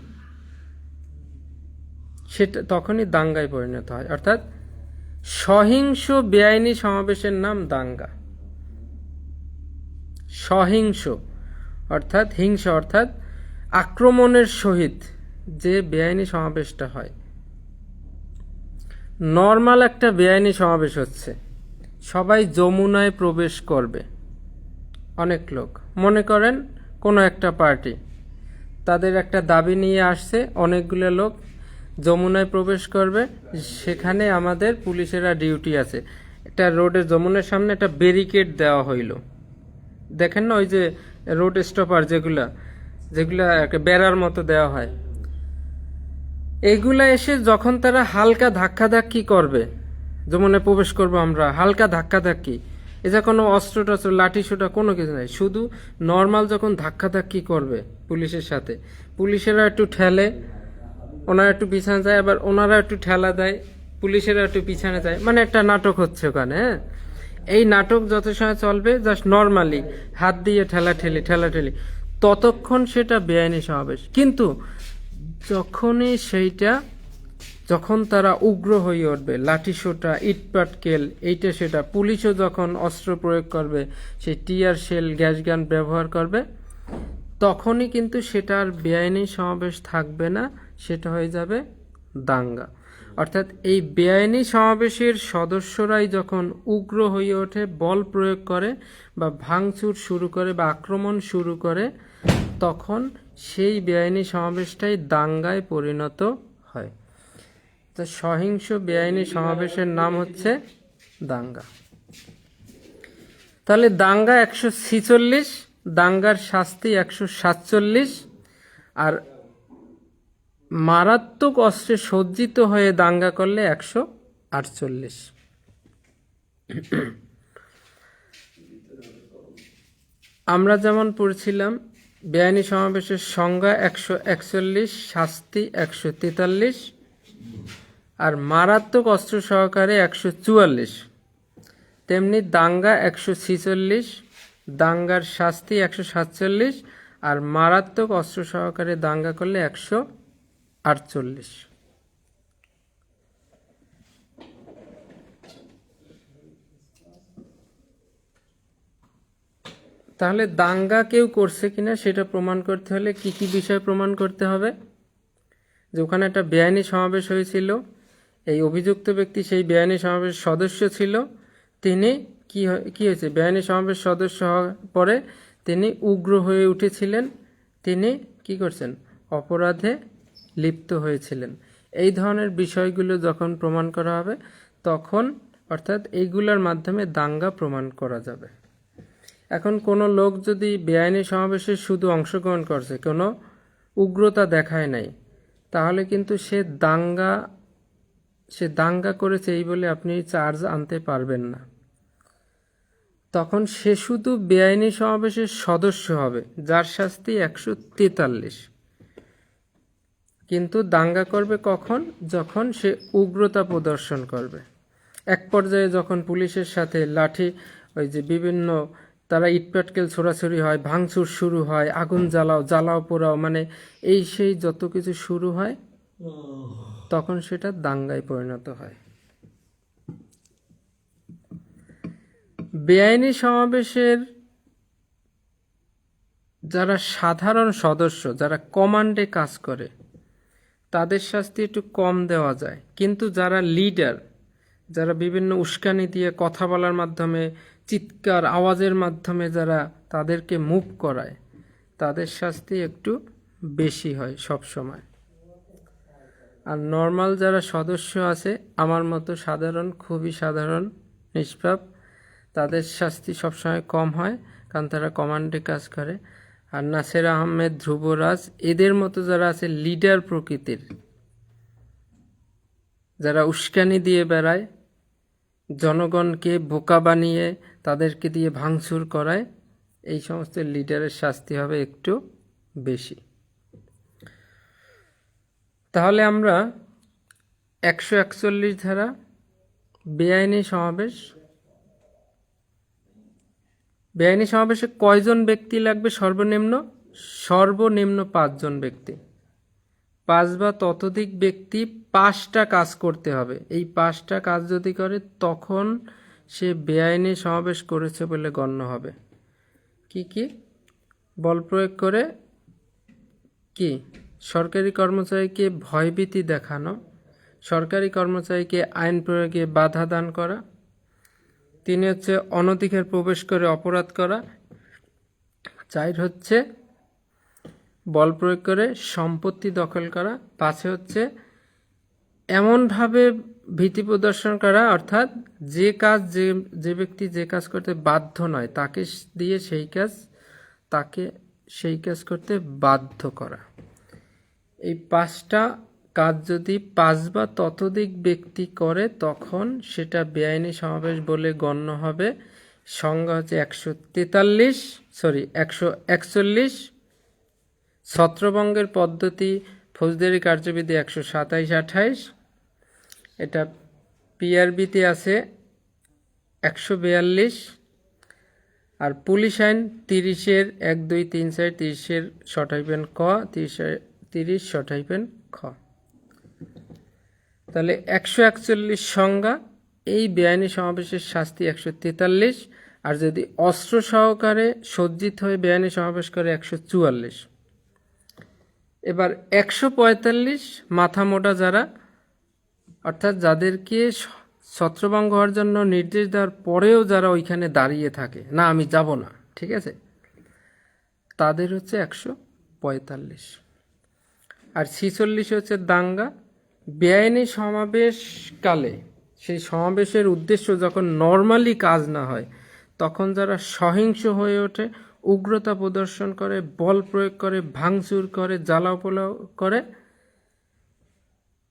সেটা তখনই দাঙ্গায় পরিণত হয়। অর্থাৎ সহিংস বেআইনি সমাবেশের নাম দাঙ্গা। সহিংস অর্থাৎ হিংসা, অর্থাৎ আক্রমণের সহিত যে বেআইনি সমাবেশটা হয়। নর্মাল একটা বেআইনি সমাবেশ হচ্ছে সবাই যমুনায় প্রবেশ করবে, অনেক লোক মনে করেন কোনো একটা পার্টি তাদের একটা দাবি নিয়ে আসছে, অনেকগুলো লোক যমুনায় প্রবেশ করবে, সেখানে আমাদের পুলিশেরা ডিউটি আছে। একটা রোডের যমুনার সামনে একটা ব্যারিকেড দেওয়া হইল, দেখেন না ওই যে রোড স্টপার যেগুলা একটা বেড়ার মতো দেওয়া হয়, এগুলা এসে যখন তারা হালকা ধাক্কাধাক্কি করবে, যমুনায় প্রবেশ করবো আমরা, হালকা ধাক্কাধাক্কি, এটা কোনো অস্ত্র টস্ত্র লাঠি সোটা কোনো কিছু নাই, শুধু নর্মাল যখন ধাক্কাধাক্কি করবে পুলিশের সাথে, পুলিশেরা একটু ঠেলে, ওনারা একটু পিছনে যায়, আবার ওনারা একটু ঠেলা দেয়, পুলিশেরা একটু পিছনে যায়, মানে একটা নাটক হচ্ছে ওখানে। হ্যাঁ, এই নাটক যত সময় চলবে জাস্ট নর্মালি হাত দিয়ে ঠেলাঠেলি ততক্ষণ সেটা বেআইনি সমাবেশ। কিন্তু যখন তারা উগ্র হয়ে উঠবে, লাঠিসোঁটা ইটপাটকেল এইটা সেটা, পুলিশও যখন অস্ত্র প্রয়োগ করবে, সেই টিয়ার শেল গ্যাস গান ব্যবহার করবে, তখনই কিন্তু সেটা আর বেআইনি সমাবেশ থাকবে না, সেটা হয়ে যাবে দাঙ্গা। অর্থাৎ এই বেআইনি সমাবেশের সদস্যরাই যখন উগ্র হয়ে ওঠে, বল প্রয়োগ করে বা ভাঙচুর শুরু করে বা আক্রমণ শুরু করে, তখন সেই বেআইনি সমাবেশটাই দাঙ্গায় পরিণত হয়। তো সহিংস বেআইনি সমাবেশের নাম হচ্ছে দাঙ্গা। তাহলে দাঙ্গা 146, দাঙ্গার শাস্তি 147, আর মারাত্মক অস্ত্রে সজ্জিত হয়ে দাঙ্গা করলে 148। আমরা যেমন পড়ছিলাম বেআইনি সমাবেশের সংজ্ঞা 141, শাস্তি 143, আর মারাত্মক অস্ত্র সহকারে 144, তেমনি দাঙ্গা 146, দাঙ্গার শাস্তি 147, আর মারাত্মক অস্ত্র সহকারে দাঙ্গা করলে 148। তাহলে দাঙ্গা কেউ করছে কিনা সেটা প্রমাণ করতে হলে কি কি বিষয় প্রমাণ করতে হবে? যে ওখানে একটা বেআইনি সমাবেশ হয়েছিল, এই অভিযুক্ত ব্যক্তি সেই বেআইনি সমাবেশ সদস্য ছিল, তিনি কি হয়েছে, বেআইনি সমাবেশ সদস্য হওয়ার পরে তিনি উগ্র হয়ে উঠেছিলেন, তিনি কি করছেন, অপরাধে লিপ্ত হয়েছিলেন। এই ধরনের বিষয়গুলো যখন প্রমাণ করা হবে তখন, অর্থাৎ এইগুলোর মাধ্যমে দাঙ্গা প্রমাণ করা যাবে। এখন কোনো লোক যদি বেআইনি সমাবেশে শুধু অংশগ্রহণ করছে, কোনো উগ্রতা দেখায় নাই, তাহলে কিন্তু সে দাঙ্গা করেছে এই বলে আপনি চার্জ আনতে পারবেন না। তখন সে শুধু বেআইনি সমাবেশের সদস্য হবে, যার শাস্তি 143। কিন্তু দাঙ্গা করবে কখন? যখন সে উগ্রতা প্রদর্শন করবে। এক পর্যায়ে যখন পুলিশের সাথে লাঠি, ওই যে বিভিন্ন তারা ইটপাটকেল ছোড়াছুড়ি হয়, ভাঙচুর শুরু হয়, আগুন জ্বালাও পোড়াও, মানে এই সেই যত কিছু শুরু হয়, তখন সেটা দাঙ্গায় পরিণত হয়। বেআইনি সমাবেশের যারা সাধারণ সদস্য, যারা কমান্ডে কাজ করে, তাদের শাস্তি একটু কম দেওয়া যায়। কিন্তু যারা লিডার, যারা বিভিন্ন উস্কানি দিয়ে কথা বলার মাধ্যমে, চিৎকার আওয়াজের মাধ্যমে যারা তাদেরকে মুভ করায়, তাদের শাস্তি একটু বেশি হয় সব সময়। আর নর্মাল যারা সদস্য আছে আমার মতো সাধারণ, খুবই সাধারণ, নিষ্পাপ, তাদের শাস্তি সবসময় কম হয়, কারণ তারা কমান্ডে কাজ করে। আর নাসের আহমেদ, ধ্রুবরাজ, এদের মতো যারা আছে লিডার প্রকৃতির, যারা উস্কানি দিয়ে বেড়ায়, জনগণকে বোকা বানিয়ে তাদেরকে দিয়ে ভাঙচুর করায়, এই সমস্ত লিডারের শাস্তি হবে একটু বেশি। তাহলে আমরা 141 ধারা বেআইনি সমাবেশ, বেআইনি সমাবেশে কয়জন ব্যক্তি লাগবে? সর্বনিম্ন 5 জন ব্যক্তি। 5 বা ততোধিক ব্যক্তি 5টা কাজ করতে হবে। এই 5টা কাজ যদি করে তখন সে বেআইনি সমাবেশ করেছে বলে গণ্য হবে। কি কি? বল প্রয়োগ করে, কি সরকারি কর্মচারীকে ভয়ভীতি দেখানো, সরকারি কর্মচারীকে আইন প্রয়োগে বাধা দান করা, 3 হচ্ছে অনধিকার প্রবেশ করে অপরাধ করা, 4 হচ্ছে বল প্রয়োগ করে সম্পত্তি দখল করা, 5 হচ্ছে এমনভাবে ভীতি প্রদর্শন করা, অর্থাৎ যে কাজ যে ব্যক্তি যে কাজ করতে বাধ্য নয় তাকে দিয়ে সেই কাজ করতে বাধ্য করা। এই 5টা কাজ যদি 5 বা ততোধিক ব্যক্তি করে তখন সেটা বেআইনি সমাবেশ বলে গণ্য হবে। সংজ্ঞা হচ্ছে 141 ছত্রভঙ্গের পদ্ধতি ফৌজদারি কার্যবিধি 127-28, এটা পিআরবিতে আছে 142, আর পুলিশ আইন 30-এর 1, 2, 3, 4, 30-এর ক, 30 খ। তাহলে 141 সংজ্ঞা, এই বেআইনি সমাবেশের শাস্তি 143, আর যদি অস্ত্র সহকারে সজ্জিত হয়ে বেআইনি সমাবেশ করে 144। এবার 145 মাথা মোটা যারা, অর্থাৎ যাদেরকে ছত্রভঙ্গ হওয়ার জন্য নির্দেশ দেওয়ার পরেও যারা ওইখানে দাঁড়িয়ে থাকে, না আমি যাব না, ঠিক আছে, তাদের হচ্ছে 145। আর 46 হচ্ছে দাঙ্গা। বেআইনি সমাবেশকালে সেই সমাবেশের উদ্দেশ্য যখন নর্মালি কাজ না হয় তখন যারা সহিংস হয়ে ওঠে, উগ্রতা প্রদর্শন করে, বল প্রয়োগ করে, ভাঙচুর করে, জ্বালাও পোলাও করে,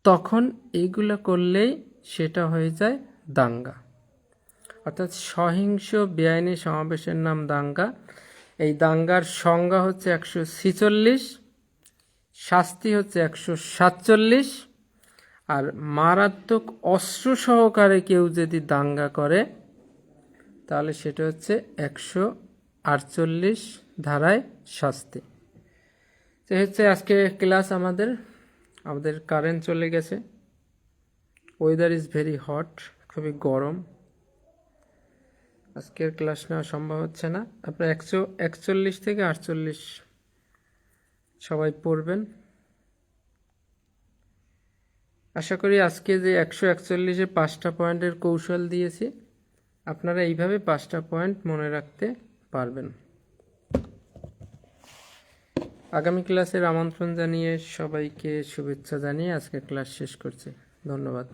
তখন এইগুলো করলেই সেটা হয়ে যায় দাঙ্গা। অর্থাৎ সহিংস বেআইনি সমাবেশের নাম দাঙ্গা। এই দাঙ্গার সংজ্ঞা হচ্ছে 146, শাস্তি হচ্ছে 147, আর মারাত্মক অস্ত্র সহকারে কেউ যদি দাঙ্গা করে তাহলে সেটা হচ্ছে 148 ধারায় শাস্তি। তো হচ্ছে আজকে ক্লাস আমাদের কারেন্ট চলে গেছে, ওয়েদার ইজ ভেরি হট, খুবই গরম, আজকের ক্লাস নেওয়া সম্ভব হচ্ছে না। আপনার 141 থেকে 48 সবাই পড়বেন। আশা করি আজকে যে 141-এ 5টা পয়েন্টের কৌশল দিয়েছি আপনারা এইভাবে 5টা পয়েন্ট মনে রাখতে পারবেন। আগামী ক্লাসের আমন্ত্রণ জানিয়ে সবাইকে শুভেচ্ছা জানিয়ে আজকে ক্লাস শেষ করছি। ধন্যবাদ।